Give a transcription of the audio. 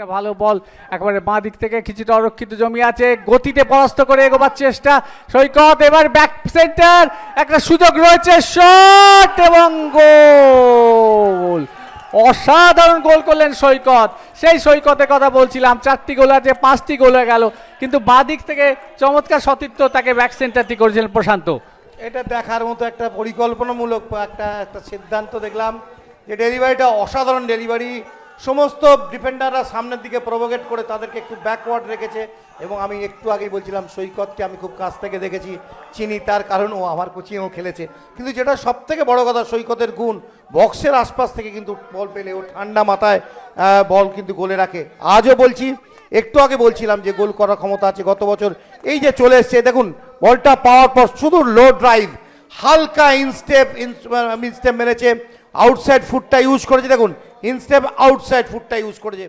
একটা ভালো বল একেবারে বাঁ দিক থেকে কিছুটা অরক্ষিত জমি আছে, গতিতে পরাস্ত করে এগোবার চেষ্টা সৈকত। এবার ব্যাক সেন্টার, একটা সুযোগ রয়েছে, শট এবং গোল। অসাধারণ গোল করলেন সৈকত। সেই সৈকতের কথা বলছিলাম, 4টি গোল আছে, 5টি গোল হয়ে গেল, কিন্তু বাঁ দিক থেকে চমৎকার সতীর্থ তাকে ব্যাক সেন্টারটি করেছিলেন প্রশান্ত। এটা দেখার মতো একটা পরিকল্পনামূলক একটা সিদ্ধান্ত দেখলাম, যে ডেলিভারিটা অসাধারণ ডেলিভারি। সমস্ত ডিফেন্ডাররা সামনের দিকে প্রভোগেট করে তাদেরকে একটু ব্যাকওয়ার্ড রেখেছে। এবং আমি একটু আগেই বলছিলাম সৈকতকে আমি খুব কাছ থেকে দেখেছি, চিনি, তার কারণ ও আমার কোচিংয়েও খেলেছে। কিন্তু যেটা সব থেকে বড় কথা, সৈকতের গুণ, বক্সের আশপাশ থেকে কিন্তু বল পেলে ও ঠান্ডা মাথায় বল কিন্তু গোলে রাখে। আজও বলছি, একটু আগে বলছিলাম যে গোল করার ক্ষমতা আছে। গত বছর এই যে চলে এসছে, দেখুন বলটা পাওয়ার পর শুধু লো ড্রাইভ, হালকা ইনস্টেপ মেরেছে, আউটসাইড ফুটটা ইউজ করেছে। দেখুন ইনস্টেপ আউটসাইড ফুটটা ইউজ করেছে।